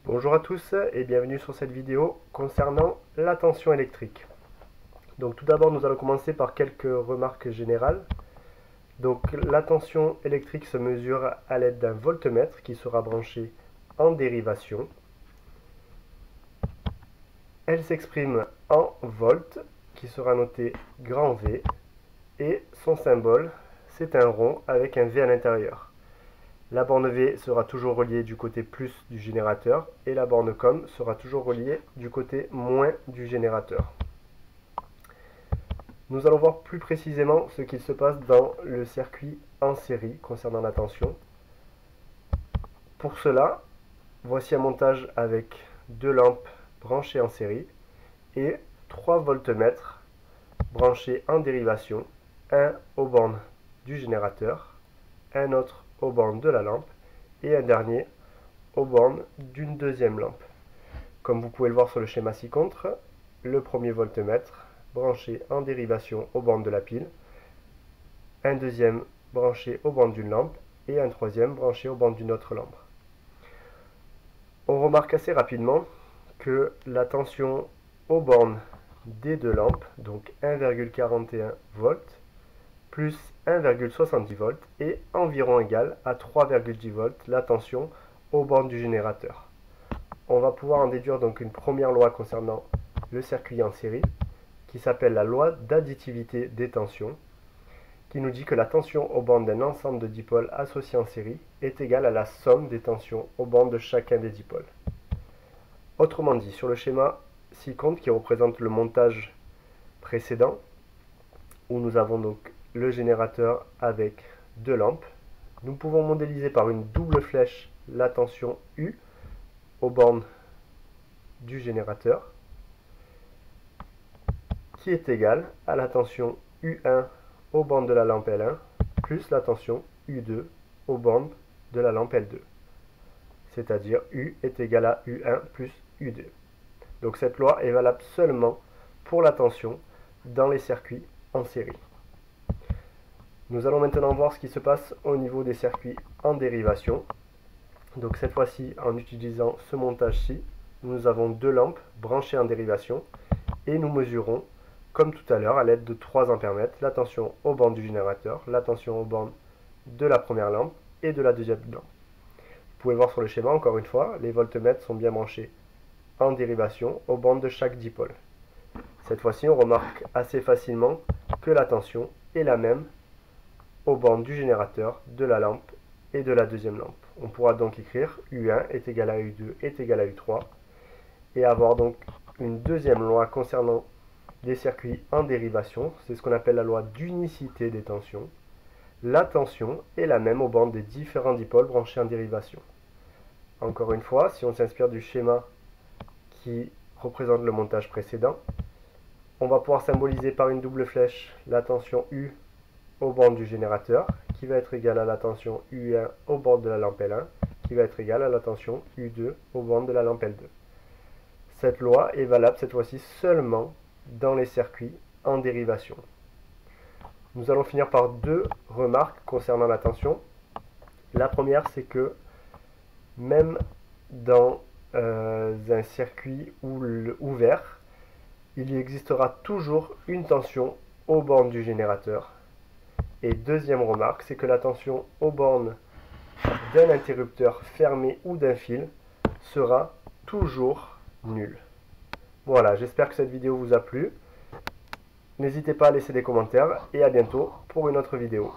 Bonjour à tous et bienvenue sur cette vidéo concernant la tension électrique. Donc tout d'abord nous allons commencer par quelques remarques générales. Donc la tension électrique se mesure à l'aide d'un voltmètre qui sera branché en dérivation. Elle s'exprime en volts qui sera noté grand V et son symbole c'est un rond avec un V à l'intérieur. La borne V sera toujours reliée du côté plus du générateur et la borne COM sera toujours reliée du côté moins du générateur. Nous allons voir plus précisément ce qu'il se passe dans le circuit en série concernant la tension. Pour cela, voici un montage avec deux lampes branchées en série et trois voltmètres branchés en dérivation, un aux bornes du générateur, un autre aux bornes de la lampe et un dernier aux bornes d'une deuxième lampe. Comme vous pouvez le voir sur le schéma ci-contre, le premier voltmètre branché en dérivation aux bornes de la pile, un deuxième branché aux bornes d'une lampe et un troisième branché aux bornes d'une autre lampe. On remarque assez rapidement que la tension aux bornes des deux lampes, donc 1,41 volts, plus 1,70 volts est environ égal à 3,10 volts la tension aux bornes du générateur. On va pouvoir en déduire donc une première loi concernant le circuit en série qui s'appelle la loi d'additivité des tensions qui nous dit que la tension aux bornes d'un ensemble de dipôles associés en série est égale à la somme des tensions aux bornes de chacun des dipôles. Autrement dit, sur le schéma ci-contre qui représente le montage précédent où nous avons donc le générateur avec deux lampes. Nous pouvons modéliser par une double flèche la tension U aux bornes du générateur qui est égale à la tension U1 aux bornes de la lampe L1 plus la tension U2 aux bornes de la lampe L2. C'est-à-dire U est égal à U1 plus U2. Donc cette loi est valable seulement pour la tension dans les circuits en série. Nous allons maintenant voir ce qui se passe au niveau des circuits en dérivation. Donc cette fois-ci, en utilisant ce montage-ci, nous avons deux lampes branchées en dérivation et nous mesurons, comme tout à l'heure, à l'aide de 3 ampères-mètres, la tension aux bornes du générateur, la tension aux bornes de la première lampe et de la deuxième lampe. Vous pouvez voir sur le schéma, encore une fois, les voltmètres sont bien branchés en dérivation aux bornes de chaque dipôle. Cette fois-ci, on remarque assez facilement que la tension est la même aux bornes du générateur, de la lampe et de la deuxième lampe. On pourra donc écrire U1 est égal à U2 est égal à U3 et avoir donc une deuxième loi concernant les circuits en dérivation. C'est ce qu'on appelle la loi d'unicité des tensions. La tension est la même aux bornes des différents dipôles branchés en dérivation. Encore une fois, si on s'inspire du schéma qui représente le montage précédent, on va pouvoir symboliser par une double flèche la tension U aux bornes du générateur, qui va être égale à la tension U1 aux bornes de la lampe L1, qui va être égale à la tension U2 aux bornes de la lampe L2. Cette loi est valable cette fois-ci seulement dans les circuits en dérivation. Nous allons finir par deux remarques concernant la tension. La première, c'est que même dans un circuit ouvert, il existera toujours une tension aux bornes du générateur. Et deuxième remarque, c'est que la tension aux bornes d'un interrupteur fermé ou d'un fil sera toujours nulle. Voilà, j'espère que cette vidéo vous a plu. N'hésitez pas à laisser des commentaires et à bientôt pour une autre vidéo.